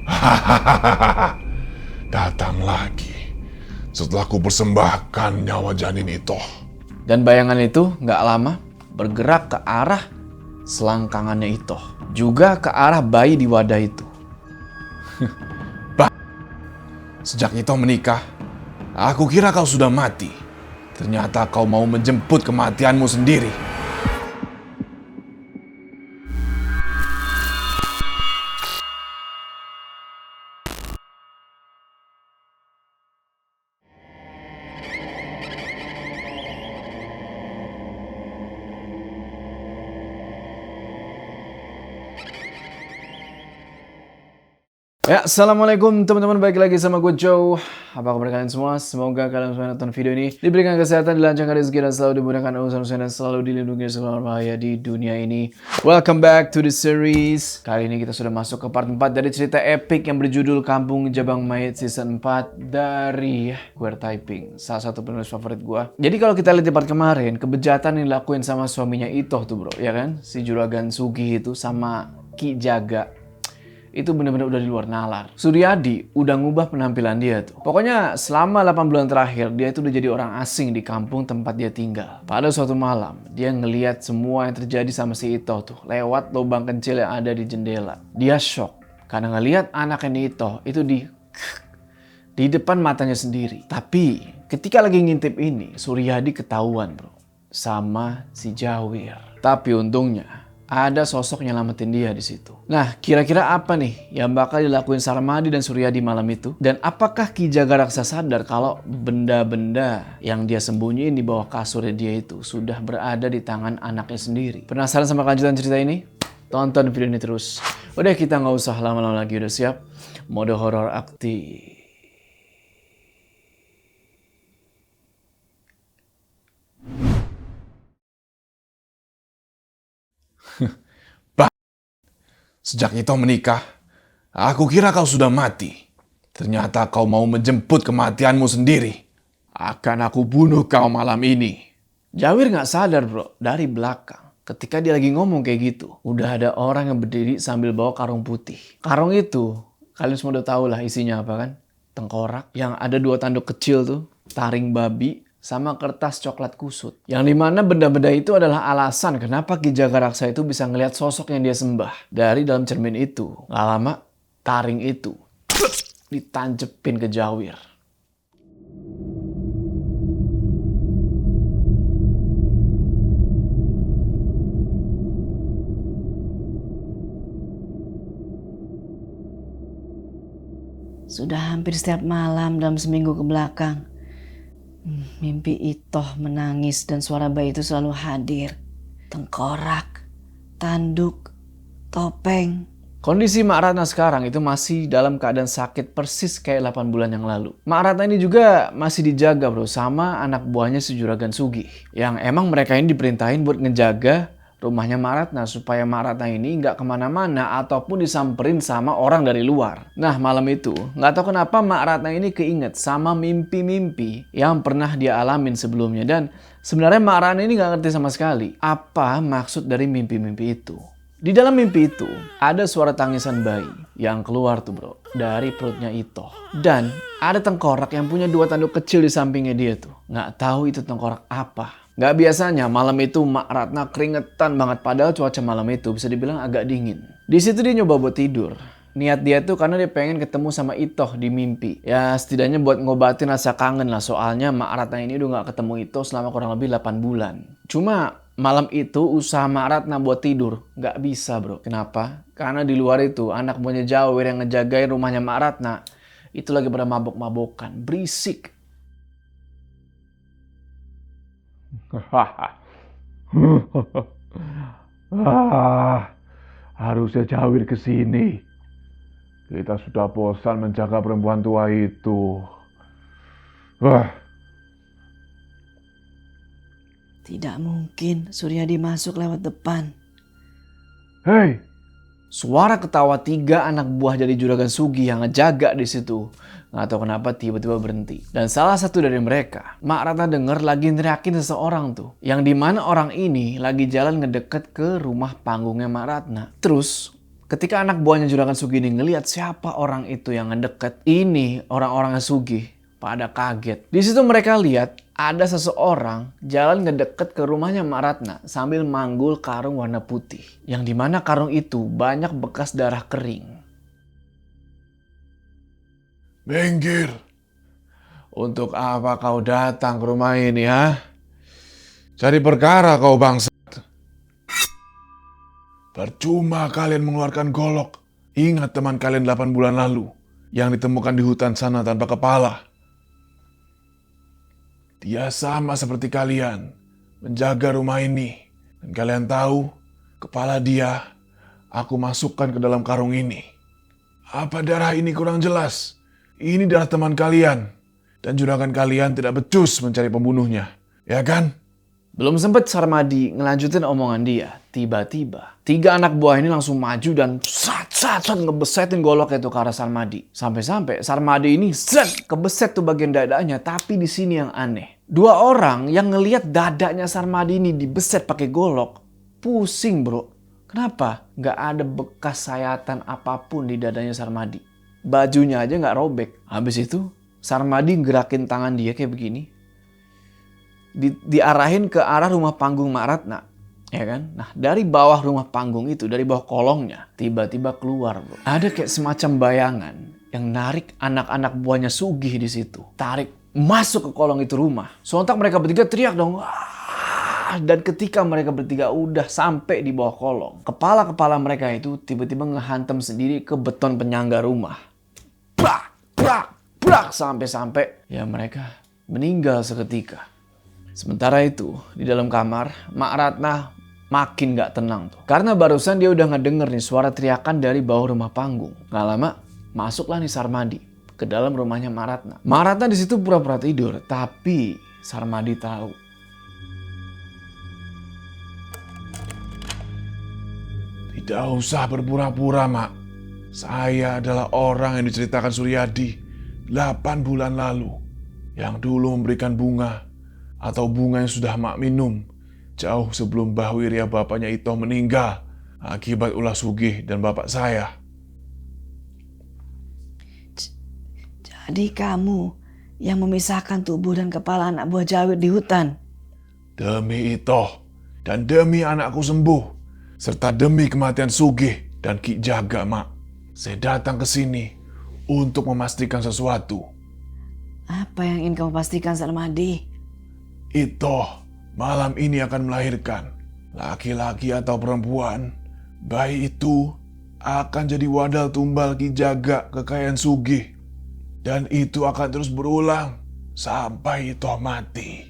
Hahaha, datang lagi setelah ku persembahkan nyawa janin itu. Dan bayangan itu gak lama bergerak ke arah selangkangannya itu. Juga ke arah bayi di wadah itu. Sejak Ito menikah, aku kira kau sudah mati. Ternyata kau mau menjemput kematianmu sendiri. Ya, assalamualaikum teman-teman, balik lagi sama gue Joe. Apa kabar kalian semua? Semoga kalian semua nonton video ini diberikan kesehatan, dilancarkan rezeki, dan selalu dimudahkan urusan-urusan, dan selalu dilindungi dari segala bahaya di dunia ini. Welcome back to the series. Kali ini kita sudah masuk ke part 4 dari cerita epic yang berjudul Kampung Jabang Mayit season 4 dari Queer Typing, salah satu penulis favorit gue. Jadi kalau kita lihat di part kemarin, kebejatan yang dilakuin sama suaminya Ito tuh bro, ya kan? Si Juragan Sugih itu sama Ki Jaga. Itu bener-bener udah di luar nalar. Suryadi udah ngubah penampilan dia tuh. Pokoknya selama 8 bulan terakhir dia itu udah jadi orang asing di kampung tempat dia tinggal. Pada suatu malam dia ngelihat semua yang terjadi sama si Ito tuh lewat lubang kecil yang ada di jendela. Dia shock karena ngelihat anaknya Ito itu di depan matanya sendiri. Tapi ketika lagi ngintip ini, Suryadi ketahuan bro sama si Jawir. Tapi untungnya ada sosok yang nyelamatin dia di situ. Nah, kira-kira apa nih yang bakal dilakuin Sarmadi dan Suryadi malam itu? Dan apakah Ki Jaga Raksa sadar kalau benda-benda yang dia sembunyiin di bawah kasurnya dia itu sudah berada di tangan anaknya sendiri? Penasaran sama kelanjutan cerita ini? Tonton video ini terus. Udah, kita nggak usah lama-lama lagi. Udah siap? Mode horor aktif. Sejak Ito menikah, aku kira kau sudah mati. Ternyata kau mau menjemput kematianmu sendiri. Akan aku bunuh kau malam ini. Jawir nggak sadar bro, dari belakang ketika dia lagi ngomong kayak gitu, udah ada orang yang berdiri sambil bawa karung putih. Karung itu kalian semua udah tahu lah isinya apa kan? Tengkorak yang ada 2 tanduk kecil tuh, taring babi, sama kertas coklat kusut. Yang dimana benda-benda itu adalah alasan kenapa Ki Jaga Raksa itu bisa ngelihat sosok yang dia sembah. Dari dalam cermin itu, gak lama taring itu ditancepin ke Jawir. Sudah hampir setiap malam dalam seminggu ke belakang, mimpi Ito menangis dan suara bayi itu selalu hadir. Tengkorak, tanduk, topeng. Kondisi Mak Ratna sekarang itu masih dalam keadaan sakit persis kayak 8 bulan yang lalu. Mak Ratna ini juga masih dijaga bro sama anak buahnya si Juragan Sugih. Yang emang mereka ini diperintahin buat ngejaga rumahnya Mak Ratna supaya Mak Ratna ini nggak kemana-mana ataupun disamperin sama orang dari luar. Nah malam itu nggak tahu kenapa Mak Ratna ini keinget sama mimpi-mimpi yang pernah dia alamin sebelumnya. Dan sebenarnya Mak Ratna ini nggak ngerti sama sekali apa maksud dari mimpi-mimpi itu. Di dalam mimpi itu ada suara tangisan bayi yang keluar tuh bro dari perutnya Ito. Dan ada tengkorak yang punya 2 tanduk kecil di sampingnya dia tuh. Nggak tahu itu tengkorak apa. Nggak biasanya malam itu Mak Ratna keringetan banget, padahal cuaca malam itu bisa dibilang agak dingin. Di situ dia nyoba buat tidur. Niat dia tuh karena dia pengen ketemu sama Ito di mimpi. Ya setidaknya buat ngobatin rasa kangen lah, soalnya Mak Ratna ini udah nggak ketemu Ito selama kurang lebih 8 bulan. Cuma malam itu usaha Mak Ratna buat tidur nggak bisa bro. Kenapa? Karena di luar itu anak buahnya Jawir yang ngejagain rumahnya Mak Ratna itu lagi pada mabok-mabokan, berisik. Harusnya Jawir ke sini. Kita sudah bosan menjaga perempuan tua itu. Tidak mungkin Suryadi masuk lewat depan. Hei, Suara ketawa 3 anak buah dari Juragan Sugih yang ngejaga di situ. Nggak tahu kenapa tiba-tiba berhenti. Dan salah satu dari mereka, Mak Ratna denger lagi neriakin seseorang tuh. Yang dimana orang ini lagi jalan ngedeket ke rumah panggungnya Mak Ratna. Terus Ketika anak buahnya Juragan Sugih ini ngelihat siapa orang itu yang ngedeket, ini orang-orangnya Sugih pada kaget. Di situ mereka lihat ada seseorang jalan ngedeket ke rumahnya Mak Ratna sambil manggul karung warna putih. Yang dimana karung itu banyak bekas darah kering. Minggir. Untuk apa kau datang ke rumah ini, ha? Cari perkara kau bangsat. Percuma kalian mengeluarkan golok. Ingat teman kalian 8 bulan lalu yang ditemukan di hutan sana tanpa kepala. Dia sama seperti kalian, menjaga rumah ini. Dan kalian tahu, kepala dia aku masukkan ke dalam karung ini. Apa darah ini kurang jelas? Ini darah teman kalian. Dan juragan kalian tidak becus mencari pembunuhnya. Ya kan? Belum sempet Sarmadi ngelanjutin omongan dia. Tiba-tiba 3 anak buah ini langsung maju dan sat ngebesetin golok itu ke arah Sarmadi. Sampai-sampai Sarmadi ini kebeset tuh bagian dadanya. Tapi di sini yang aneh. 2 orang yang ngelihat dadanya Sarmadi ini dibeset pakai golok. Pusing bro. Kenapa? Gak ada bekas sayatan apapun di dadanya Sarmadi. Bajunya aja gak robek. Habis itu Sarmadi gerakin tangan dia kayak begini. Diarahin ke arah rumah panggung Mak Ratna, ya kan? Nah, dari bawah rumah panggung itu, dari bawah kolongnya, tiba-tiba keluar, bro. Ada kayak semacam bayangan yang narik anak-anak buahnya Sugih di situ. Tarik masuk ke kolong itu rumah. Sontak mereka bertiga teriak dong. Wah! Dan ketika mereka bertiga udah sampai di bawah kolong, kepala-kepala mereka itu tiba-tiba ngehantam sendiri ke beton penyangga rumah. Brak! Sampai-sampai ya mereka meninggal seketika. Sementara itu, di dalam kamar, Mak Ratna makin gak tenang tuh. Karena barusan dia udah ngedenger nih suara teriakan dari bawah rumah panggung. Gak lama, masuklah nih Sarmadi ke dalam rumahnya Mak Ratna. Mak Ratna di situ pura-pura tidur, tapi Sarmadi tahu. Tidak usah berpura-pura, Mak. Saya adalah orang yang diceritakan Suryadi 8 bulan lalu. Yang dulu memberikan bunga. Atau bunga yang sudah Mak minum jauh sebelum Mbah Wirya bapaknya Itoh meninggal akibat ulah Sugih dan bapak saya. Jadi kamu yang memisahkan tubuh dan kepala anak buah Jawir di hutan? Demi Itoh dan demi anakku sembuh, serta demi kematian Sugih dan Ki Jaga, Mak, saya datang ke sini untuk memastikan sesuatu. Apa yang ingin kamu pastikan, Sarmadi? Itoh malam ini akan melahirkan laki-laki atau perempuan. Bayi itu akan jadi wadal tumbal Ki Jaga kekayaan Sugih. Dan itu akan terus berulang sampai Itoh mati.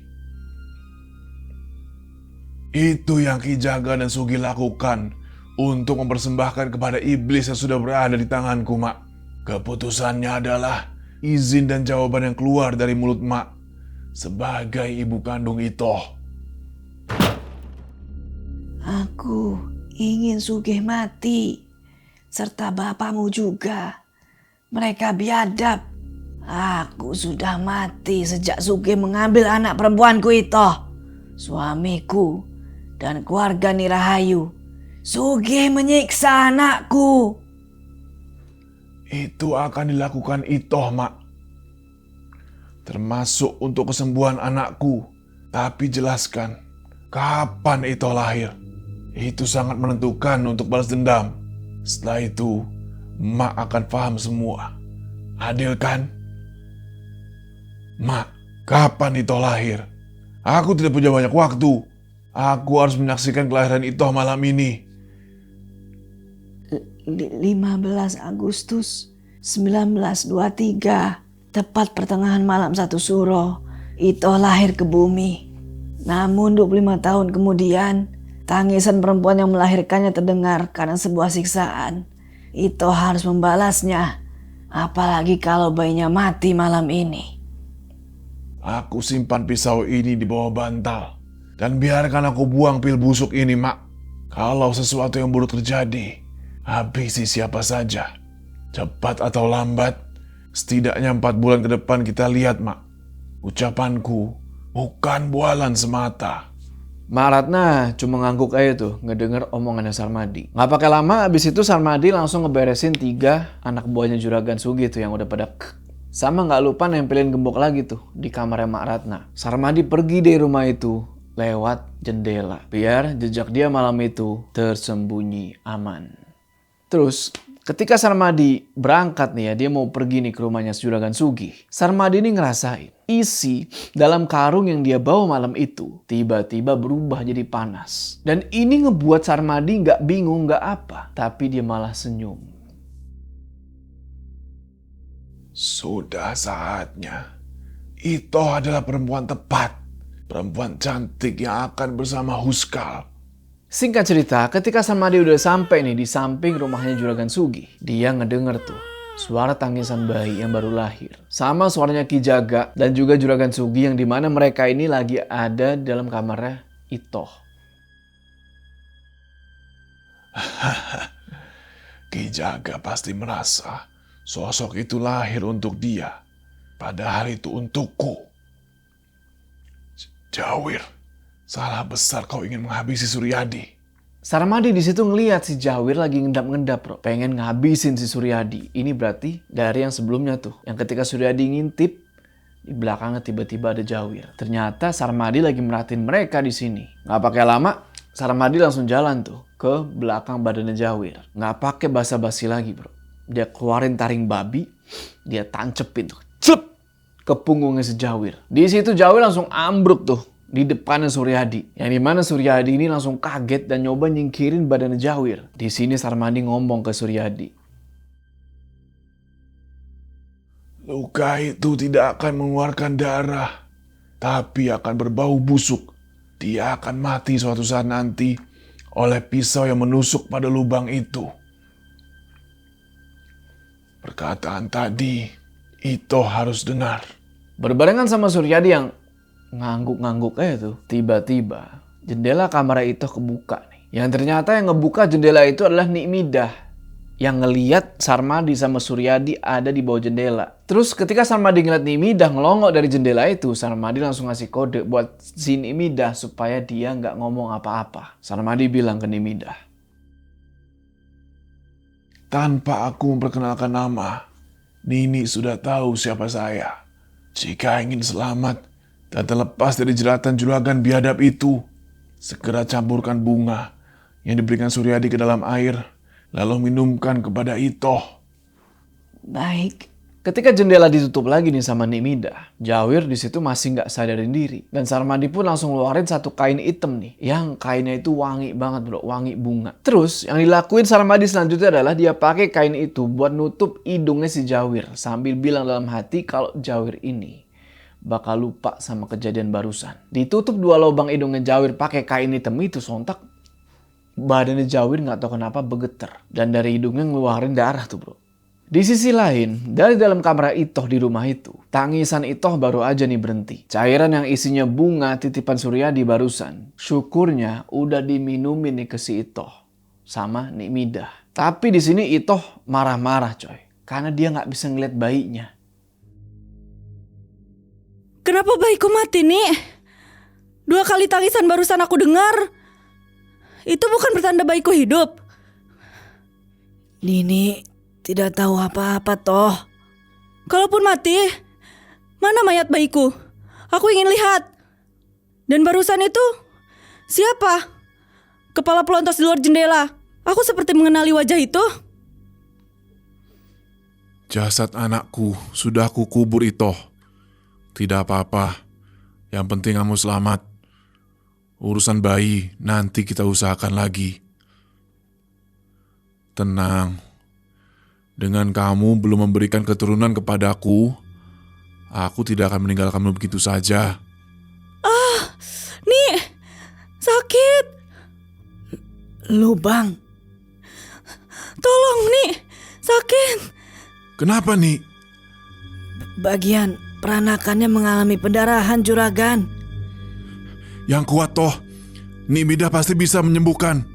Itu yang Ki Jaga dan Sugih lakukan untuk mempersembahkan kepada iblis yang sudah berada di tanganku, Mak. Keputusannya adalah izin dan jawaban yang keluar dari mulut Mak sebagai ibu kandung Itoh. Aku ingin Sugih mati, serta bapakmu juga. Mereka biadab. Aku sudah mati sejak Sugih mengambil anak perempuanku Itoh, suamiku dan keluarga Nirahayu. Sugih menyiksa anakku. Itu akan dilakukan Itoh, Mak. Termasuk untuk kesembuhan anakku. Tapi jelaskan, kapan Itoh lahir? Itu sangat menentukan untuk balas dendam. Setelah itu, Mak akan paham semua. Adil kan? Mak, kapan Itoh lahir? Aku tidak punya banyak waktu. Aku harus menyaksikan kelahiran Itoh malam ini. 15 Agustus 1923. Tepat pertengahan malam 1 Suro, Itoh lahir ke bumi. Namun 25 tahun kemudian, tangisan perempuan yang melahirkannya terdengar karena sebuah siksaan. Itoh harus membalasnya, apalagi kalau bayinya mati malam ini. Aku simpan pisau ini di bawah bantal. Dan biarkan aku buang pil busuk ini, Mak. Kalau sesuatu yang buruk terjadi, habisi siapa saja. Cepat atau lambat, setidaknya 4 bulan ke depan kita lihat, Mak. Ucapanku bukan bualan semata. Mak Ratna cuma ngangguk aja tuh ngedenger omongannya Sarmadi. Nggak pakai lama abis itu Sarmadi langsung ngeberesin 3 anak buahnya Juragan Sugi tuh yang udah pada sama nggak lupa nempelin gembok lagi tuh di kamarnya Mak Ratna. Sarmadi pergi dari rumah itu lewat jendela biar jejak dia malam itu tersembunyi aman. Terus ketika Sarmadi berangkat nih ya, dia mau pergi nih ke rumahnya Juragan Sugi. Sarmadi ini ngerasain isi dalam karung yang dia bawa malam itu tiba-tiba berubah jadi panas. Dan ini ngebuat Sarmadi nggak bingung nggak apa, tapi dia malah senyum. Sudah saatnya. Itoh adalah perempuan tepat. Perempuan cantik yang akan bersama Huskal. Singkat cerita, ketika Sarmadi udah sampai nih di samping rumahnya Juragan Sugi, dia ngedenger tuh suara tangisan bayi yang baru lahir. Sama suaranya Ki Jaga dan juga Juragan Sugi yang dimana mereka ini lagi ada dalam kamarnya Itoh. Ki Jaga pasti merasa sosok itu lahir untuk dia. Padahal itu untukku. Jawir, salah besar kau ingin menghabisi Suryadi. Sarmadi di situ ngelihat si Jawir lagi ngendap-ngendap, bro. Pengen ngabisin si Suryadi. Ini berarti dari yang sebelumnya tuh. Yang ketika Suryadi ngintip, di belakangnya tiba-tiba ada Jawir. Ternyata Sarmadi lagi merhatiin mereka di sini. Nggak pakai lama, Sarmadi langsung jalan tuh ke belakang badannya Jawir. Nggak pakai basa-basi lagi, bro. Dia keluarin taring babi, dia tancepin tuh, celup, ke punggungnya si Jawir. Di situ Jawir langsung ambruk tuh di depannya Suryadi. Yang dimana Suryadi ini langsung kaget dan nyoba nyingkirin badan Jawir. Di sini Sarmadi ngomong ke Suryadi. Luka itu tidak akan mengeluarkan darah, tapi akan berbau busuk. Dia akan mati suatu saat nanti oleh pisau yang menusuk pada lubang itu. Perkataan tadi, Itoh harus dengar. Berbarengan sama Suryadi yang ngangguk-ngangguk aja tuh. Tiba-tiba jendela kamar Itoh kebuka nih. Yang ternyata yang ngebuka jendela itu adalah Nik Midah. Yang ngeliat Sarmadi sama Suryadi ada di bawah jendela. Terus ketika Sarmadi ngeliat Nik Midah ngelongok dari jendela itu, Sarmadi langsung ngasih kode buat si Nik Midah supaya dia nggak ngomong apa-apa. Sarmadi bilang ke Nik Midah. Tanpa aku memperkenalkan nama, Nini sudah tahu siapa saya. Jika ingin selamat dan terlepas dari jeratan juragan biadab itu, segera campurkan bunga yang diberikan Suryadi ke dalam air, lalu minumkan kepada Itoh. Baik. Ketika jendela ditutup lagi nih sama Nik Midah, Jawir di situ masih nggak sadarin diri. Dan Sarmadi pun langsung ngeluarin satu kain hitam nih, yang kainnya itu wangi banget bro, wangi bunga. Terus yang dilakuin Sarmadi selanjutnya adalah dia pakai kain itu buat nutup hidungnya si Jawir sambil bilang dalam hati kalau Jawir ini bakal lupa sama kejadian barusan. Ditutup 2 lubang hidungnya Jawir pakai kain hitam itu, sontak badannya Jawir nggak tahu kenapa bergetar dan dari hidungnya ngeluarin darah tuh bro. Di sisi lain, dari dalam kamar Itoh di rumah itu, tangisan Itoh baru aja nih berhenti. Cairan yang isinya bunga titipan Suryadi barusan, syukurnya udah diminumin nih ke si Itoh sama Nik Midah. Tapi di sini Itoh marah-marah coy, karena dia nggak bisa ngeliat bayinya. Kenapa bayiku mati nih? 2 kali tangisan barusan aku dengar. Itu bukan pertanda bayiku hidup. Nini tidak tahu apa-apa toh. Kalaupun mati, mana mayat bayiku? Aku ingin lihat. Dan barusan itu, siapa? Kepala pelontos di luar jendela. Aku seperti mengenali wajah itu. Jasad anakku sudah aku kubur Itoh. Tidak apa-apa, yang penting kamu selamat. Urusan bayi nanti kita usahakan lagi. Tenang. Dengan kamu belum memberikan keturunan kepadaku, aku tidak akan meninggalkanmu begitu saja. Nih, sakit. Lubang. Tolong nih, sakit. Kenapa nih? Bagian peranakannya mengalami pendarahan juragan. Yang kuat toh, Nik Midah pasti bisa menyembuhkan.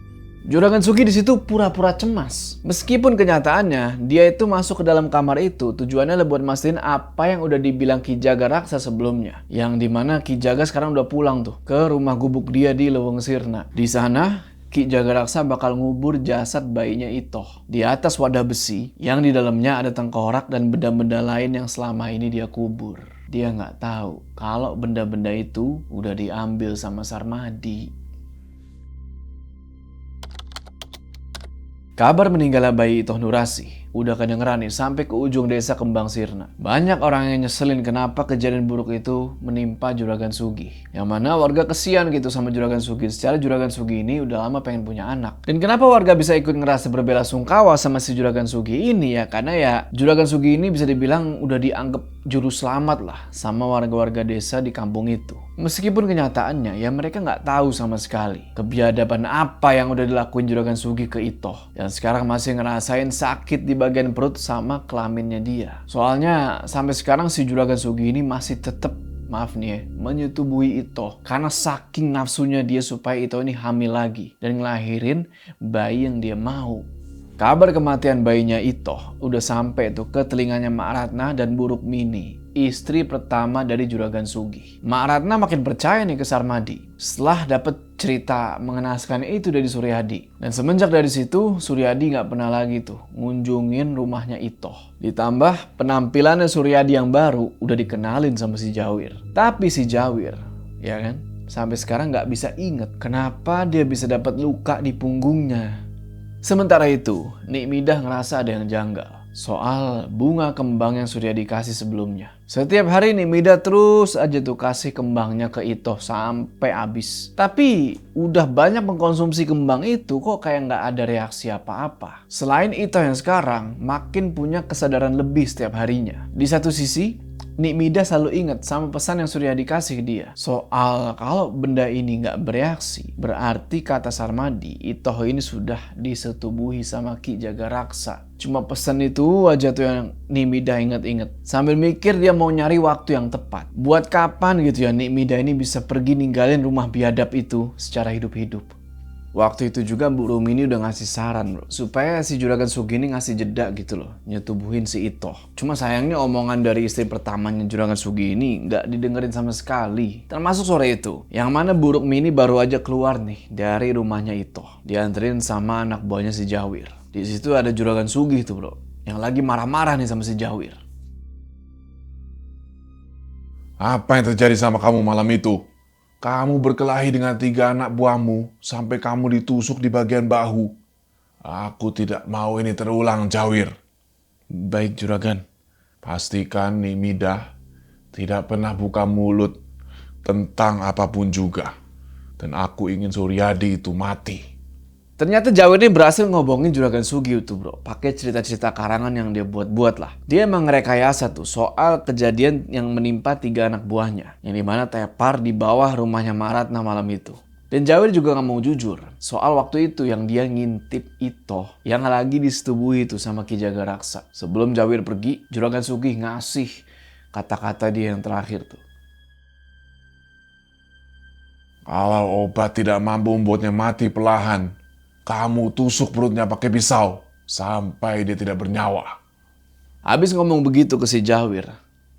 Juragan Sugi di situ pura-pura cemas. Meskipun kenyataannya dia itu masuk ke dalam kamar itu tujuannya adalah buat mastiin apa yang udah dibilang Ki Jaga Raksa sebelumnya. Yang dimana Ki Jaga sekarang udah pulang tuh ke rumah gubuk dia di Leweng Sirna. Di sana Ki Jaga Raksa bakal ngubur jasad bayinya Itoh di atas wadah besi yang di dalamnya ada tengkorak dan benda-benda lain yang selama ini dia kubur. Dia nggak tahu kalau benda-benda itu udah diambil sama Sarmadi. Kabar meninggalnya bayi Itoh Nurasi udah kedengeran nih sampai ke ujung desa Kembang Sirna. Banyak orang yang nyeselin kenapa kejadian buruk itu menimpa Juragan Sugi. Yang mana warga kesian gitu sama Juragan Sugi. Secara Juragan Sugi ini udah lama pengen punya anak. Dan kenapa warga bisa ikut ngerasa berbelasungkawa sama si Juragan Sugi ini ya? Karena ya Juragan Sugi ini bisa dibilang udah dianggap juru selamat lah sama warga-warga desa di kampung itu. Meskipun kenyataannya ya mereka nggak tahu sama sekali kebiadaban apa yang udah dilakuin Juragan Sugi ke Itoh. Dan sekarang masih ngerasain sakit di bagian perut sama kelaminnya dia. Soalnya sampai sekarang si Juragan Sugi ini masih tetap, maaf nih ya, menyetubuhi Itoh. Karena saking nafsunya dia supaya Itoh ini hamil lagi dan ngelahirin bayi yang dia mau. Kabar kematian bayinya Itoh udah sampai tuh ke telinganya Mak Ratna dan Bu Rukmini, istri pertama dari Juragan Sugi. Mak Ratna makin percaya nih ke Sarmadi setelah dapet cerita mengenaskan itu dari Suryadi. Dan semenjak dari situ Suryadi nggak pernah lagi tuh ngunjungin rumahnya Itoh. Ditambah penampilannya Suryadi yang baru udah dikenalin sama si Jawir. Tapi si Jawir, ya kan, sampai sekarang nggak bisa inget kenapa dia bisa dapat luka di punggungnya. Sementara itu, Nik Midah ngerasa ada yang janggal soal bunga kembang yang Suryadi kasih sebelumnya. Setiap hari Nik Midah terus aja tuh kasih kembangnya ke Itoh sampai habis. Tapi udah banyak mengkonsumsi kembang itu kok kayak nggak ada reaksi apa-apa. Selain Itoh yang sekarang makin punya kesadaran lebih setiap harinya. Di satu sisi, Nik Midah selalu ingat sama pesan yang Suryadi kasih dia. Soal kalau benda ini nggak bereaksi, berarti kata Sarmadi, Itoh ini sudah disetubuhi sama Ki Jaga Raksa. Cuma pesan itu aja tuh yang Nik Midah inget-inget. Sambil mikir dia mau nyari waktu yang tepat. Buat kapan gitu ya Nik Midah ini bisa pergi ninggalin rumah biadab itu secara hidup-hidup. Waktu itu juga Bu Rumi ini udah ngasih saran bro, supaya si Juragan Sugi ini ngasih jeda gitu loh, nyetubuhin si Itoh. Cuma sayangnya omongan dari istri pertamanya Juragan Sugi ini nggak didengerin sama sekali. Termasuk sore itu, yang mana Bu Rumi ini baru aja keluar nih dari rumahnya Itoh. Dianterin sama anak buahnya si Jawir. Di situ ada Juragan Sugi tuh bro, yang lagi marah-marah nih sama si Jawir. Apa yang terjadi sama kamu malam itu? Kamu berkelahi dengan 3 anak buahmu sampai kamu ditusuk di bagian bahu. Aku tidak mau ini terulang, Jawir. Baik Juragan. Pastikan Nik Midah tidak pernah buka mulut tentang apapun juga. Dan aku ingin Suryadi itu mati. Ternyata Jawir ini berhasil ngobongin Juragan Sugi itu bro. Pakai cerita-cerita karangan yang dia buat-buat lah. Dia emang ngerekayasa tuh soal kejadian yang menimpa 3 anak buahnya. Yang dimana tepar di bawah rumahnya Mak Ratna malam itu. Dan Jawir juga gak mau jujur soal waktu itu yang dia ngintip Itoh yang lagi disetubuhi itu sama Ki Jaga Raksa. Sebelum Jawir pergi, Juragan Sugi ngasih kata-kata dia yang terakhir tuh. Kalau obat tidak mampu membuatnya mati perlahan, kamu tusuk perutnya pakai pisau sampai dia tidak bernyawa. Habis ngomong begitu ke si Jawir,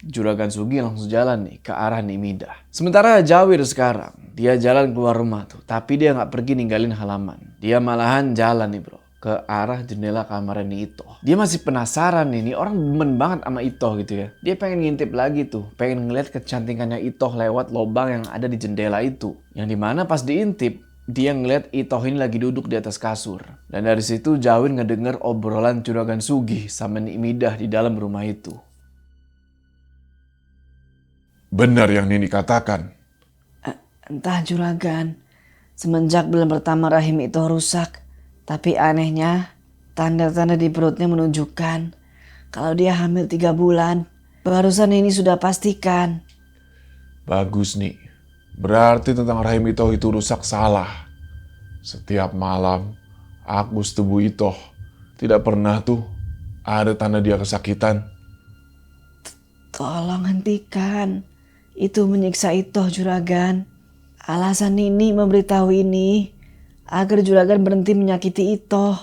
Juragan Sugi langsung jalan nih ke arah Nik Midah. Sementara Jawir sekarang, dia jalan keluar rumah tuh. Tapi dia nggak pergi ninggalin halaman. Dia malahan jalan nih bro, ke arah jendela kamarnya nih Itoh. Dia masih penasaran nih, orang demen banget sama Itoh gitu ya. Dia pengen ngintip lagi tuh, pengen ngeliat kecantikannya Itoh lewat lubang yang ada di jendela itu. Yang dimana pas diintip, dia ngeliat Itoh ini lagi duduk di atas kasur. Dan dari situ Jawir ngedenger obrolan Juragan Sugi sama Nik Midah di dalam rumah itu. Benar yang Nini katakan. Entah Juragan, semenjak bulan pertama rahim Itoh rusak. Tapi anehnya, tanda-tanda di perutnya menunjukkan kalau dia hamil 3 bulan. Barusan ini sudah pastikan. Bagus nih. Berarti tentang rahim Itoh itu rusak salah. Setiap malam aku setubuh Itoh. Tidak pernah tuh ada tanda dia kesakitan. Tolong hentikan. Itu menyiksa Itoh Juragan. Alasan Nini memberitahu ini agar juragan berhenti menyakiti Itoh.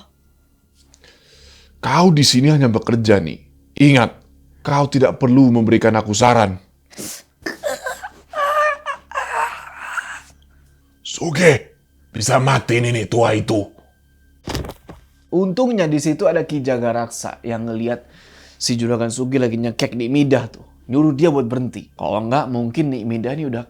Kau di sini hanya bekerja nih. Ingat, kau tidak perlu memberikan aku saran. Suge, bisa mati nih tua itu. Untungnya di situ ada Ki Jagaraksa yang ngelihat si Juragan Sugih lagi nyekek Nik Midah tuh. Nyuruh dia buat berhenti. Kalau enggak mungkin Nik Midah ini udah...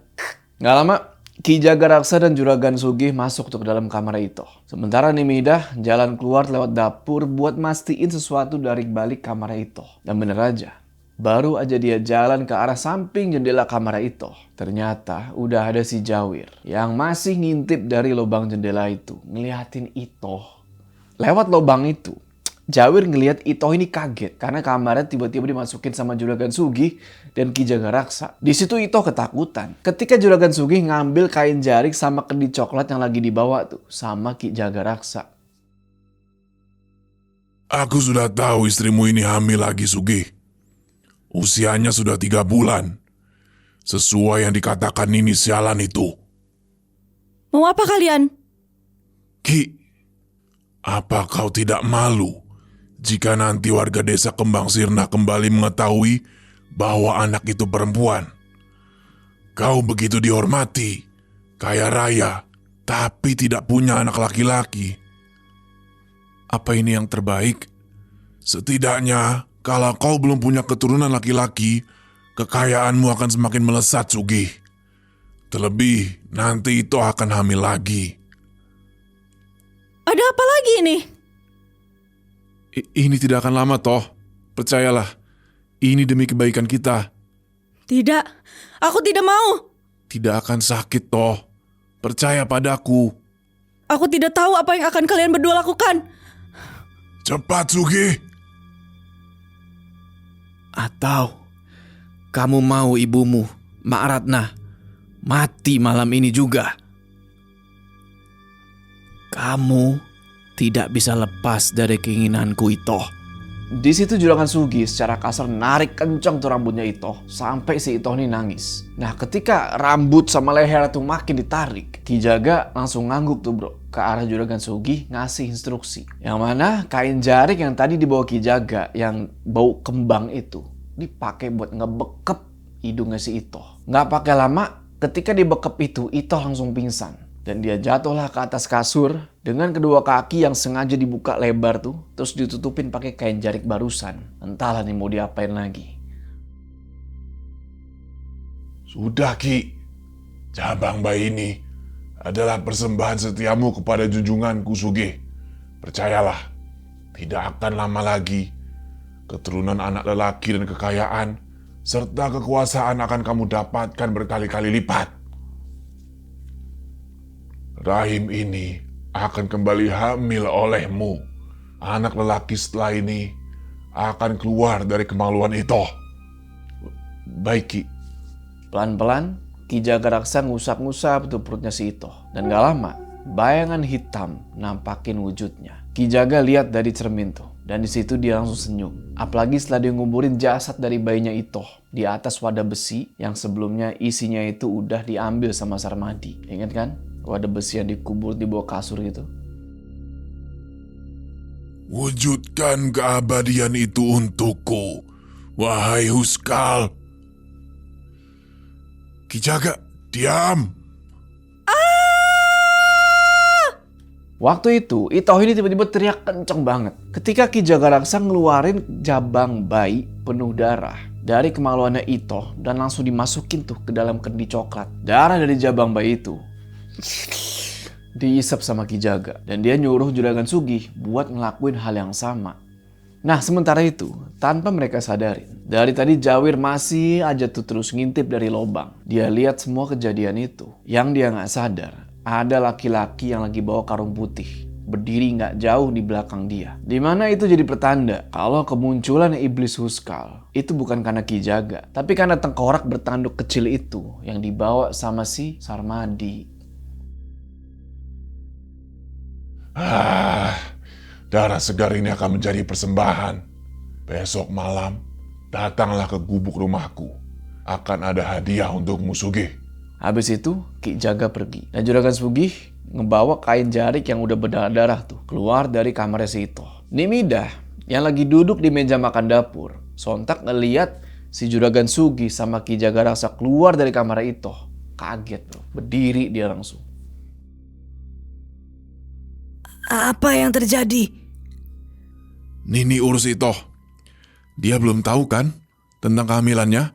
Nggak lama, Ki Jagaraksa dan Juragan Sugih masuk tuh ke dalam kamar Itoh. Sementara Nik Midah jalan keluar lewat dapur buat mastiin sesuatu dari balik kamar Itoh. Dan bener aja, baru aja dia jalan ke arah samping jendela kamar Itoh. Ternyata udah ada si Jawir yang masih ngintip dari lubang jendela itu. Ngeliatin Itoh. Lewat lubang itu, Jawir ngelihat Itoh ini kaget karena kamarnya tiba-tiba dimasukin sama Juragan Sugih dan Ki Jagaraksa. Di situ Itoh ketakutan ketika Juragan Sugih ngambil kain jarik sama kendi coklat yang lagi dibawa tuh sama Ki Jagaraksa. Aku sudah tahu istrimu ini hamil lagi, Sugih. Usianya sudah 3 bulan. Sesuai yang dikatakan Nini sialan itu. Mau apa kalian? Ki, apa kau tidak malu jika nanti warga desa Kembang Sirna kembali mengetahui bahwa anak itu perempuan? Kau begitu dihormati, kaya raya, tapi tidak punya anak laki-laki. Apa ini yang terbaik? Setidaknya, kalau kau belum punya keturunan laki-laki, kekayaanmu akan semakin melesat, Sugih. Terlebih, nanti itu akan hamil lagi. Ada apa lagi ini? Ini tidak akan lama, toh. Percayalah, ini demi kebaikan kita. Tidak, aku tidak mau. Tidak akan sakit, toh. Percaya padaku. Aku tidak tahu apa yang akan kalian berdua lakukan. Cepat, Sugih. Atau kamu mau ibumu, Mak Ratna, mati malam ini juga? Kamu tidak bisa lepas dari keinginanku, Itoh. Di situ Juragan Sugih secara kasar narik kencang tuh rambutnya Itoh sampai si Itoh ini nangis. Nah, ketika rambut sama leher itu makin ditarik, Ki Jaga langsung ngangguk tuh bro ke arah Juragan Sugih ngasih instruksi. Yang mana kain jarik yang tadi dibawa Ki Jaga yang bau kembang itu dipakai buat ngebekep hidungnya si Itoh. Nggak pakai lama, ketika dibekep itu Itoh langsung pingsan. Dan dia jatuhlah ke atas kasur dengan kedua kaki yang sengaja dibuka lebar tuh. Terus ditutupin pakai kain jarik barusan. Entahlah nih mau diapain lagi. Sudah, Ki. Jabang bayi ini adalah persembahan setiamu kepada junjunganku, Sugih. Percayalah, tidak akan lama lagi keturunan anak lelaki dan kekayaan serta kekuasaan akan kamu dapatkan berkali-kali lipat. Rahim ini akan kembali hamil olehmu. Anak lelaki setelah ini akan keluar dari kemaluan itu. Baik, Ki. Pelan-pelan Ki Jagaraksa ngusap-ngusap tuh perutnya si Itoh. Dan gak lama bayangan hitam nampakin wujudnya. Ki Jaga lihat dari cermin tuh. Dan di situ dia langsung senyum. Apalagi setelah dia nguburin jasad dari bayinya Itoh di atas wadah besi yang sebelumnya isinya itu udah diambil sama Sarmadi. Ingat kan? Wadah besi yang dikubur di bawah kasur gitu. Wujudkan keabadian itu untukku, wahai Huskal. Ki Jaga, diam. Waktu itu, Itoh ini tiba-tiba teriak kenceng banget. Ketika Ki Jagaraksa ngeluarin jabang bayi penuh darah dari kemaluannya Itoh dan langsung dimasukin tuh ke dalam kendi coklat. Darah dari jabang bayi itu diisap sama Ki Jaga. Dan dia nyuruh Juragan Sugih buat ngelakuin hal yang sama. Nah, sementara itu, tanpa mereka sadarin, dari tadi Jawir masih aja tuh terus ngintip dari lubang. Dia lihat semua kejadian itu. Yang dia gak sadar, ada laki-laki yang lagi bawa karung putih, berdiri gak jauh di belakang dia. Dimana itu jadi pertanda kalau kemunculan iblis Huskal itu bukan karena Ki Jaga, tapi karena tengkorak bertanduk kecil itu yang dibawa sama si Sarmadi. Darah segar ini akan menjadi persembahan. Besok malam, datanglah ke gubuk rumahku. Akan ada hadiah untukmu, Sugih. Habis itu, Ki Jaga pergi. Dan Juragan Sugih ngebawa kain jarik yang udah berdarah-darah tuh keluar dari kamarnya si Itoh. Nimidah yang lagi duduk di meja makan dapur sontak ngeliat si Juragan Sugih sama Ki Jagaraksa keluar dari kamar Itoh. Kaget bro, berdiri dia langsung. Apa yang terjadi? Nini urus Itoh. Dia belum tahu kan tentang kehamilannya?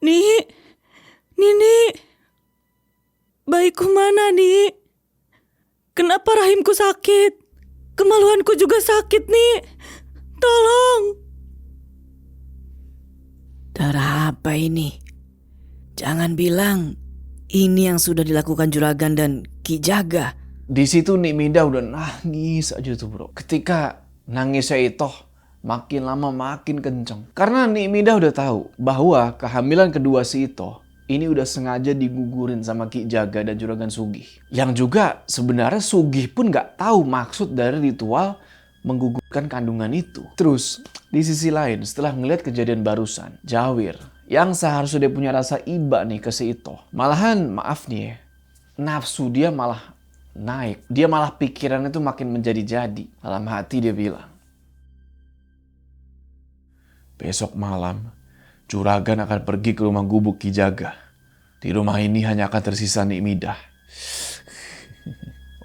Nini, bayiku mana, Ni? Kenapa rahimku sakit? Kemaluanku juga sakit, Ni. Tolong. Darah apa ini? Jangan bilang ini yang sudah dilakukan Juragan dan Ki Jaga. Di situ Nimidah udah nangis aja tuh bro. Ketika nangisnya Itoh makin lama makin kenceng. Karena Nimidah udah tahu bahwa kehamilan kedua si Itoh ini udah sengaja digugurin sama Ki Jaga dan Juragan Sugih. Yang juga sebenarnya Sugih pun gak tahu maksud dari ritual menggugurkan kandungan itu. Terus di sisi lain setelah ngeliat kejadian barusan, Jawir yang seharusnya dia punya rasa iba nih ke si Itoh. Malahan maaf nih ya, nafsu dia malah naik. Dia malah pikirannya tuh makin menjadi-jadi. Dalam hati dia bilang, besok malam Juragan akan pergi ke rumah gubuk Ki Jaga. Di rumah ini hanya akan tersisa Nimidah.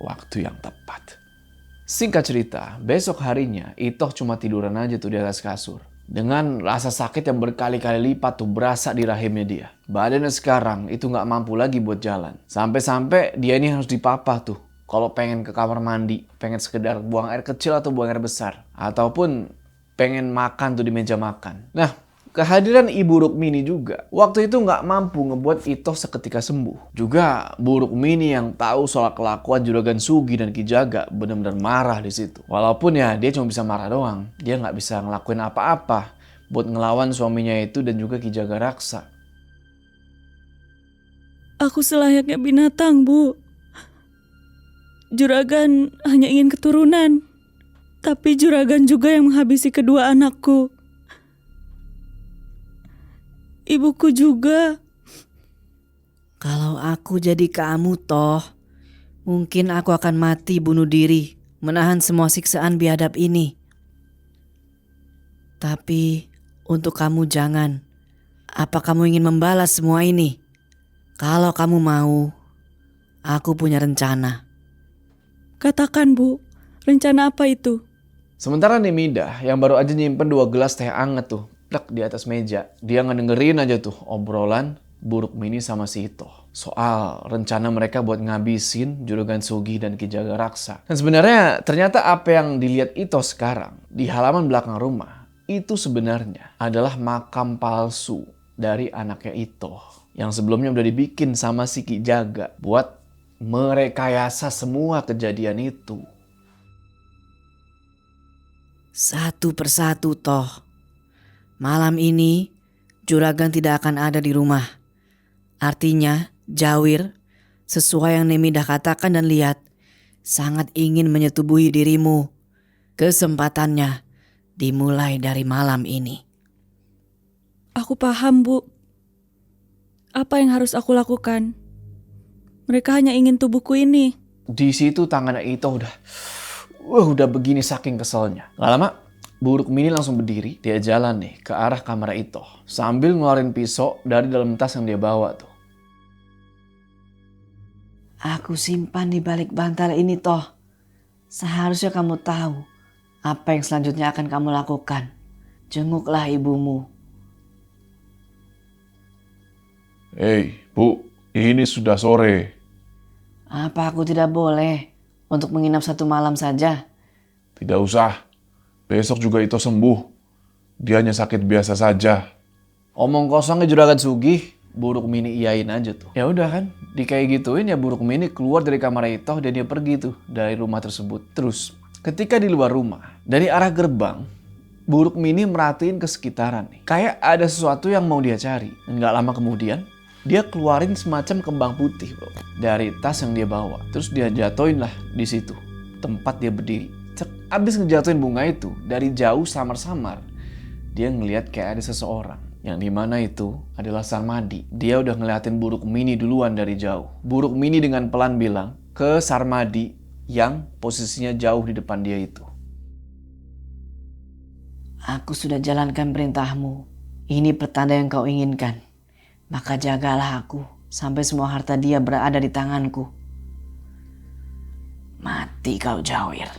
Waktu yang tepat. Singkat cerita, besok harinya Itoh cuma tiduran aja tuh di atas kasur. Dengan rasa sakit yang berkali-kali lipat tuh berasa di rahimnya dia. Badannya sekarang itu gak mampu lagi buat jalan. Sampai-sampai dia ini harus dipapah tuh. Kalau pengen ke kamar mandi, pengen sekedar buang air kecil atau buang air besar. Ataupun pengen makan tuh di meja makan. Nah, kehadiran Ibu Rukmini juga waktu itu nggak mampu ngebuat Itoh seketika sembuh. Juga Bu Rukmini yang tahu soal kelakuan Juragan Sugih dan Ki Jaga benar-benar marah di situ. Walaupun ya dia cuma bisa marah doang, dia nggak bisa ngelakuin apa-apa buat ngelawan suaminya itu dan juga Ki Jagaraksa. Aku selayaknya binatang, Bu. Juragan hanya ingin keturunan. Tapi Juragan juga yang menghabisi kedua anakku. Ibuku juga. Kalau aku jadi kamu Toh, mungkin aku akan mati bunuh diri, menahan semua siksaan biadab ini. Tapi untuk kamu jangan. Apa kamu ingin membalas semua ini? Kalau kamu mau, aku punya rencana. Katakan, Bu, rencana apa itu? Sementara Nimidah yang baru aja nyimpen 2 gelas teh anget tuh plek di atas meja. Dia ngedengerin aja tuh obrolan Bu Rukmini sama si Itoh soal rencana mereka buat ngabisin Juragan Sugih dan Ki Jagaraksa. Dan sebenarnya ternyata apa yang dilihat Itoh sekarang di halaman belakang rumah itu sebenarnya adalah makam palsu dari anaknya Itoh yang sebelumnya udah dibikin sama si Ki Jaga buat merekayasa semua kejadian itu. Satu persatu Toh. Malam ini Juragan tidak akan ada di rumah. Artinya Jawir, sesuai yang Nimidah katakan dan lihat, sangat ingin menyetubuhi dirimu. Kesempatannya dimulai dari malam ini. Aku paham, Bu. Apa yang harus aku lakukan? Mereka hanya ingin tubuhku ini. Di situ tangannya Itoh udah begini saking keselnya. Gak lama Bu Rukmini langsung berdiri. Dia jalan nih ke arah kamar Itoh sambil ngeluarin pisau dari dalam tas yang dia bawa tuh. Aku simpan di balik bantal ini Toh. Seharusnya kamu tahu apa yang selanjutnya akan kamu lakukan. Jenguklah ibumu. Hei, Bu, ini sudah sore. Apa aku tidak boleh untuk menginap 1 malam saja? Tidak usah. Besok juga Itoh sembuh. Dia hanya sakit biasa saja. Omong kosongnya Juragan Sugih, Bu Rukmini iyain aja tuh. Ya udah kan, kayak gituin ya Bu Rukmini keluar dari kamar Itoh dan dia pergi tuh dari rumah tersebut. Terus, ketika di luar rumah, dari arah gerbang, Bu Rukmini merhatiin ke sekitaran nih. Kayak ada sesuatu yang mau dia cari. Dan gak lama kemudian, dia keluarin semacam kembang putih bro dari tas yang dia bawa. Terus dia jatoin lah di situ tempat dia berdiri. Abis ngejatuhin bunga itu dari jauh samar-samar dia ngelihat kayak ada seseorang Yang dimana itu adalah Sarmadi. Dia udah ngeliatin buruk mini duluan dari jauh. Buruk mini dengan pelan bilang ke Sarmadi yang posisinya jauh di depan dia itu. Aku sudah jalankan perintahmu. Ini pertanda yang kau inginkan. Maka jagalah aku sampai semua harta dia berada di tanganku. Mati kau Jawir.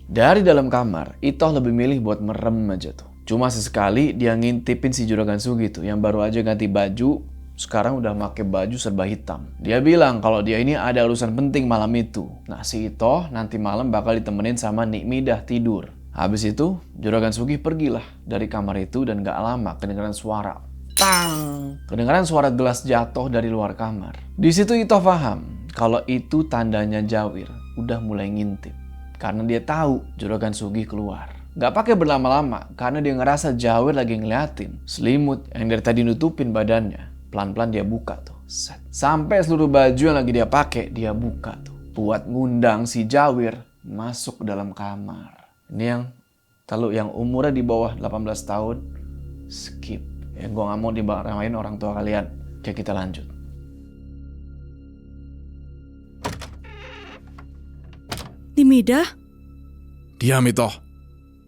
Dari dalam kamar, Itoh lebih milih buat merem aja tuh. Cuma sesekali dia ngintipin si Juragan Sugi tuh yang baru aja ganti baju, sekarang udah pakai baju serba hitam. Dia bilang kalau dia ini ada urusan penting malam itu. Nah si Itoh nanti malam bakal ditemenin sama Nik Midah tidur. Habis itu Juragan Sugi pergilah dari kamar itu dan gak lama kedengaran suara. Tang! Kedengaran suara gelas jatuh dari luar kamar. Di situ Itoh paham kalau itu tandanya Jawir udah mulai ngintip. Karena dia tahu Juragan Sugi keluar. Gak pakai berlama-lama karena dia ngerasa Jawir lagi ngeliatin selimut yang dari tadi nutupin badannya. Pelan-pelan dia buka tuh. Set. Sampai seluruh baju yang lagi dia pakai dia buka tuh. Buat ngundang si Jawir masuk ke dalam kamar. Ini yang umurnya di bawah 18 tahun skip. Ya gue gak mau dimarahin orang tua kalian. Oke kita lanjut. Nimidah? Diam Itoh.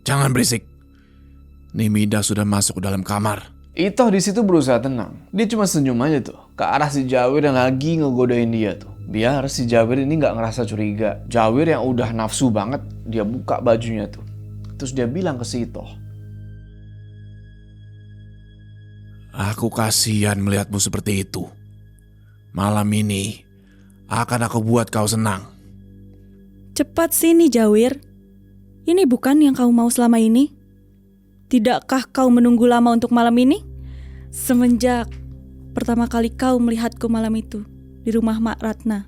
Jangan berisik. Nimidah sudah masuk ke dalam kamar. Itoh di situ berusaha tenang. Dia cuma senyum aja tuh ke arah si Jawir yang lagi ngegodain dia tuh. Biar si Jawir ini nggak ngerasa curiga. Jawir yang udah nafsu banget, dia buka bajunya tuh. Terus dia bilang ke si Itoh. Aku kasihan melihatmu seperti itu. Malam ini akan aku buat kau senang. Cepat sini Jawir. Ini bukan yang kau mau selama ini? Tidakkah kau menunggu lama untuk malam ini? Semenjak pertama kali kau melihatku malam itu di rumah Mak Ratna.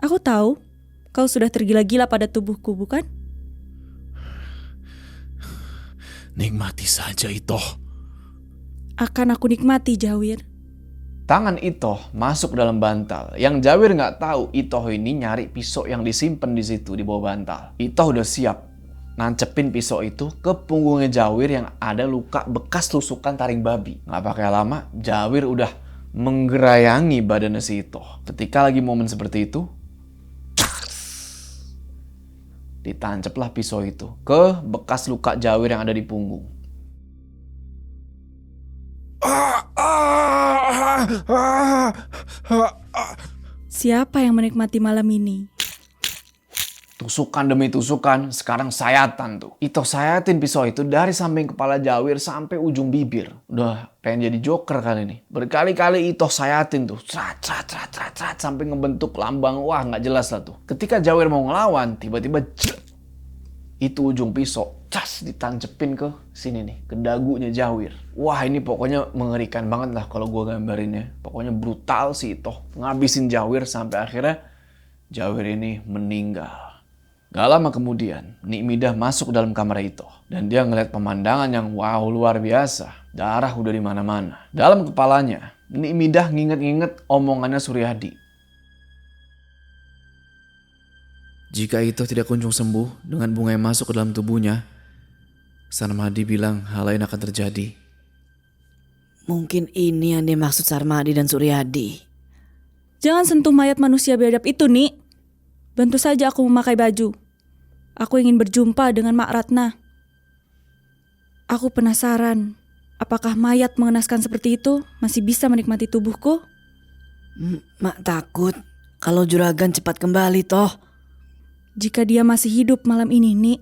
Aku tahu kau sudah tergila-gila pada tubuhku, bukan? Nikmati saja Itoh. Akan aku nikmati, Jawir. Tangan Itoh masuk dalam bantal. Yang Jawir nggak tahu Itoh ini nyari pisau yang disimpan di situ di bawah bantal. Itoh udah siap nancepin pisau itu ke punggungnya Jawir yang ada luka bekas tusukan taring babi. Nggak pakai lama, Jawir udah menggerayangi badannya si Itoh. Ketika lagi momen seperti itu, ditanceplah pisau itu ke bekas luka Jawir yang ada di punggung. Siapa yang menikmati malam ini? Tusukan demi tusukan, sekarang sayatan tuh. Itoh sayatin pisau itu dari samping kepala Jawir sampai ujung bibir. Udah pengen jadi Joker kali ini. Berkali-kali Itoh sayatin tuh. Trat, sampai ngebentuk lambang. Wah nggak jelas lah tuh. Ketika Jawir mau ngelawan, tiba-tiba itu ujung pisau ditancepin ke sini nih, ke dagunya Jawir. Wah ini pokoknya mengerikan banget lah kalau gue gambarinnya. Pokoknya brutal sih Itoh ngabisin Jawir sampai akhirnya Jawir ini meninggal. Gak lama kemudian, Nik Midah masuk dalam kamar Itoh dan dia ngeliat pemandangan yang wow luar biasa. Darah udah di mana-mana. Dalam kepalanya, Nik Midah nginget-nginget omongannya Suryadi. Jika Itoh tidak kunjung sembuh dengan bunga yang masuk ke dalam tubuhnya, Sarmadi bilang hal lain akan terjadi. Mungkin ini yang dimaksud Sarmadi dan Suryadi. Jangan sentuh mayat manusia biadab itu, Nik. Bantu saja aku memakai baju. Aku ingin berjumpa dengan Mak Ratna. Aku penasaran, apakah mayat mengenaskan seperti itu masih bisa menikmati tubuhku? Mak takut kalau juragan cepat kembali toh. Jika dia masih hidup malam ini, Nik.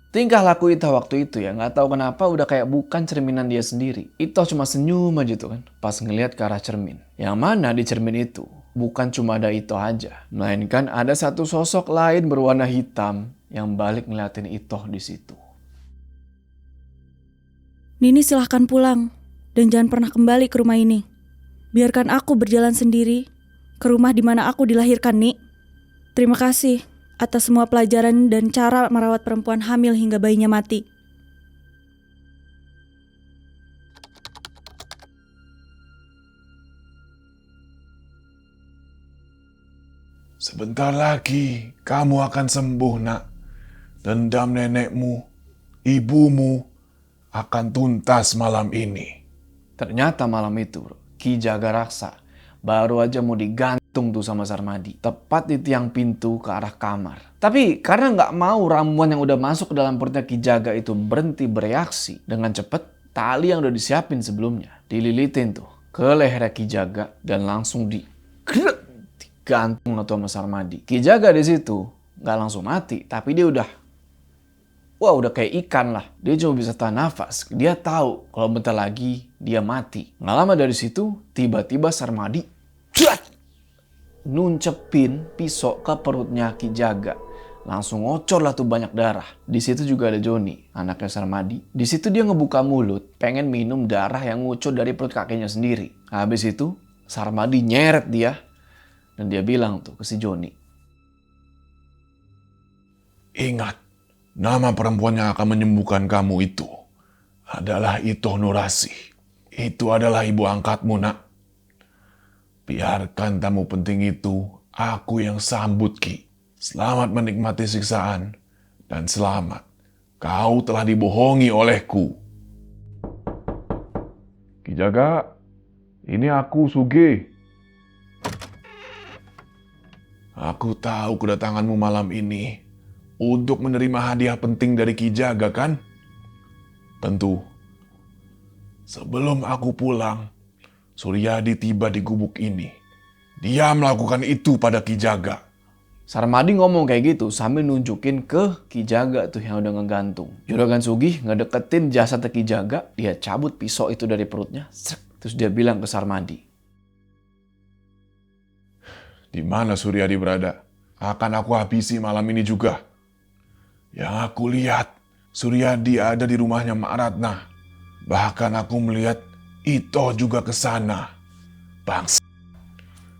Tingkah laku Itoh waktu itu ya, nggak tahu kenapa udah kayak bukan cerminan dia sendiri. Itoh cuma senyum aja tuh kan, pas ngelihat ke arah cermin. Yang mana di cermin itu bukan cuma ada Itoh aja, melainkan ada satu sosok lain berwarna hitam yang balik ngeliatin Itoh di situ. Nini silahkan pulang dan jangan pernah kembali ke rumah ini. Biarkan aku berjalan sendiri ke rumah di mana aku dilahirkan, Nik. Terima kasih atas semua pelajaran dan cara merawat perempuan hamil hingga bayinya mati. Sebentar lagi kamu akan sembuh, nak. Dendam nenekmu, ibumu akan tuntas malam ini. Ternyata malam itu bro, Ki Jaga Raksa baru aja mau digantung tuh sama Sarmadi. Tepat di tiang pintu ke arah kamar. Tapi karena nggak mau ramuan yang udah masuk ke dalam perutnya Ki Jaga itu berhenti bereaksi dengan cepet, tali yang udah disiapin sebelumnya dililitin tuh ke leher Ki Jaga dan langsung digantung atau sama Sarmadi. Ki Jaga di situ nggak langsung mati, tapi dia udah kayak ikan lah. Dia cuma bisa tahan nafas. Dia tahu kalau bentar lagi dia mati. Nggak lama dari situ, tiba-tiba Sarmadi nuncepin pisau ke perutnya Ki Jaga. Langsung ngocor lah tuh banyak darah. Di situ juga ada Joni, anaknya Sarmadi. Di situ dia ngebuka mulut, pengen minum darah yang ngucur dari perut kakeknya sendiri. Habis itu, Sarmadi nyeret dia. Dan dia bilang tuh ke si Joni, Ingat, nama perempuan yang akan menyembuhkan kamu itu adalah Itoh Nurasih. Itu adalah ibu angkatmu, nak. Biarkan tamu penting itu, aku yang sambut, Ki. Selamat menikmati siksaan, dan selamat. Kau telah dibohongi olehku. Ki Jaga, ini aku, Suge. Aku tahu kedatanganmu malam ini untuk menerima hadiah penting dari Ki Jaga, kan? Tentu. Sebelum aku pulang, Suryadi tiba di gubuk ini. Dia melakukan itu pada Ki Jaga. Sarmadi ngomong kayak gitu sambil nunjukin ke Ki Jaga tuh yang udah ngegantung. Juragan Sugih ngedeketin jasad Ki Jaga, dia cabut pisau itu dari perutnya, terus dia bilang ke Sarmadi, Di mana Suryadi berada? Akan aku habisi malam ini juga. Yang aku lihat, Suryadi ada di rumahnya Mak Ratna. Bahkan aku melihat Itoh juga ke sana. Bangsa.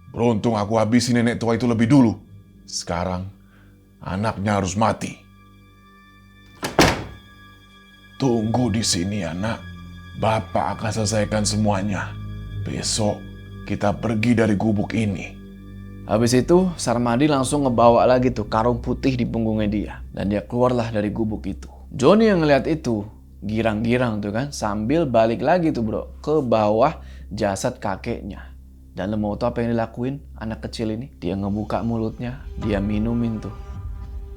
Beruntung aku habisi nenek tua itu lebih dulu. Sekarang, anaknya harus mati. Tunggu di sini, anak. Bapak akan selesaikan semuanya. Besok, kita pergi dari gubuk ini. Habis itu, Sarmadi langsung ngebawa lagi tuh karung putih di punggungnya dia. Dan dia keluarlah dari gubuk itu. Joni yang ngeliat itu, girang-girang tuh kan, sambil balik lagi tuh bro, ke bawah jasad kakeknya. Dan lo mau tau apa yang dilakuin anak kecil ini? Dia ngebuka mulutnya, dia minumin tuh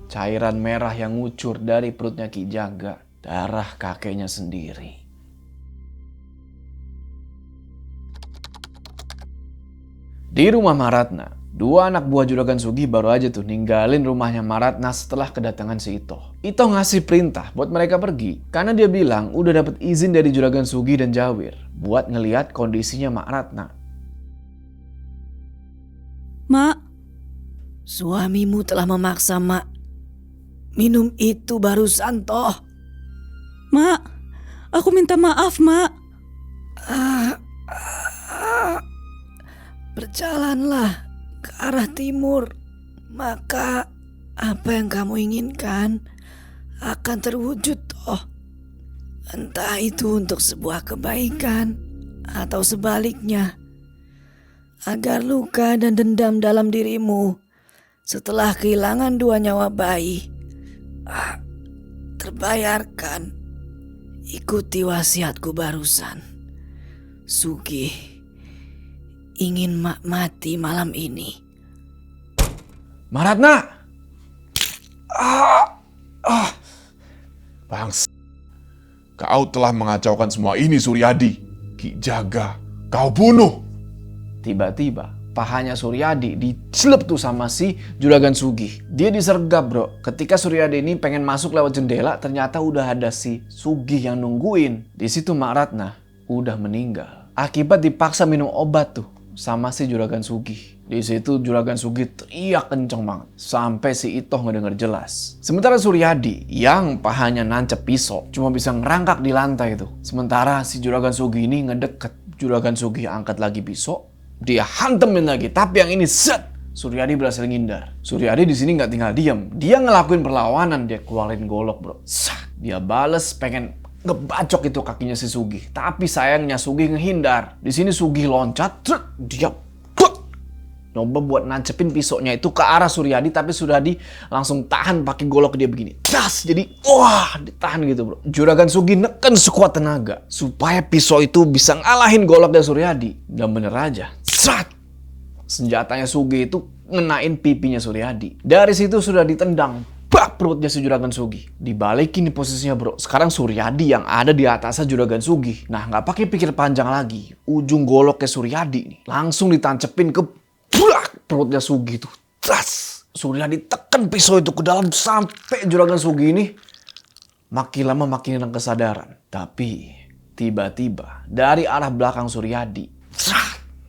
cairan merah yang ngucur dari perutnya Ki Jaga. Darah kakeknya sendiri. Di rumah Maratna, dua anak buah Juragan Sugih baru aja tuh ninggalin rumahnya Maratna setelah kedatangan si Itoh. Itoh ngasih perintah buat mereka pergi karena dia bilang udah dapat izin dari Juragan Sugih dan Jawir buat ngelihat kondisinya Mak Ratna. Mak, Suamimu telah memaksa Mak minum itu barusan toh. Mak, aku minta maaf, Mak. Berjalanlah ke arah timur, maka apa yang kamu inginkan akan terwujud toh. Entah itu untuk sebuah kebaikan atau sebaliknya, agar luka dan dendam dalam dirimu setelah kehilangan dua nyawa bayi terbayarkan. Ikuti wasiatku barusan. Sugih ingin Mak mati malam ini. Maratna! Bangsa. Kau telah mengacaukan semua ini, Suryadi. Ki Jaga, kau bunuh. Tiba-tiba pahanya Suryadi dicelep tuh sama si Juragan Sugih. Dia disergap bro. Ketika Suryadi ini pengen masuk lewat jendela, ternyata udah ada si Sugih yang nungguin. Di situ Mak Ratna udah meninggal akibat dipaksa minum obat tuh sama si Juragan Sugih. Di situ Juragan Sugih teriak kenceng banget sampai si Itoh ngedenger jelas. Sementara Suryadi yang pahanya nancep pisau cuma bisa ngerangkak di lantai itu. Sementara si Juragan Sugih ini ngedeket. Juragan Sugih angkat lagi pisau, dia hantemin lagi. Tapi yang ini set, Suryadi berhasil ngindar. Suryadi di sini nggak tinggal diam. Dia ngelakuin perlawanan, dia keluarin golok bro. Dia bales pengen ngebacok itu kakinya si Sugih. Tapi sayangnya Sugih ngehindar. Di sini Sugih loncat, dia Nyoba buat nancepin pisaunya itu ke arah Suryadi, tapi Suryadi langsung tahan pakai golok dia begini. Das, jadi wah ditahan gitu bro. Juragan Sugi neken sekuat tenaga supaya pisau itu bisa ngalahin golok dari Suryadi. Dan bener aja, srat! Senjatanya Sugi itu ngenain pipinya Suryadi. Dari situ sudah ditendang. Bak perutnya si Juragan Sugi. Dibalikin di posisinya bro. Sekarang Suryadi yang ada di atasnya Juragan Sugi. Nah nggak pakai pikir panjang lagi. Ujung goloknya Suryadi nih langsung ditancepin ke perutnya Sugi tuh. Tas. Suryadi tekan pisau itu ke dalam sampai Juragan Sugi ini makin lama makin hilang kesadaran. Tapi tiba-tiba dari arah belakang Suryadi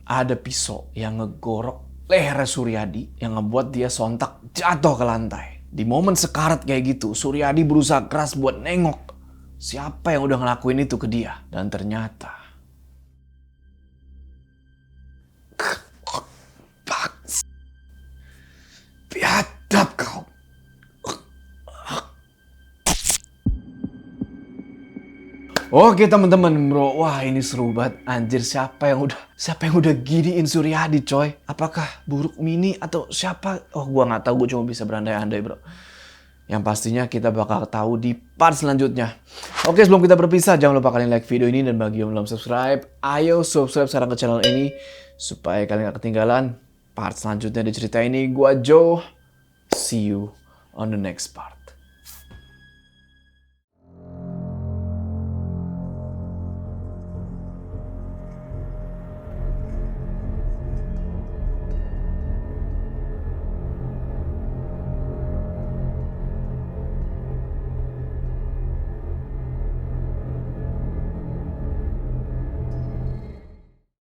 ada pisau yang ngegorok leher Suryadi yang ngebuat dia sontak jatuh ke lantai. Di momen sekarat kayak gitu, Suryadi berusaha keras buat nengok siapa yang udah ngelakuin itu ke dia. Dan ternyata biadab kau. Oke teman-teman bro, wah ini seru banget. Anjir siapa yang udah giniin Suryadi coy? Apakah Buruk Mini atau siapa? Oh gua nggak tahu, gue cuma bisa berandai-andai bro. Yang pastinya kita bakal tahu di part selanjutnya. Oke sebelum kita berpisah jangan lupa kalian like video ini, dan bagi yang belum subscribe, ayo subscribe sekarang ke channel ini supaya kalian gak ketinggalan part selanjutnya di cerita ini. Gua Joe, see you on the next part.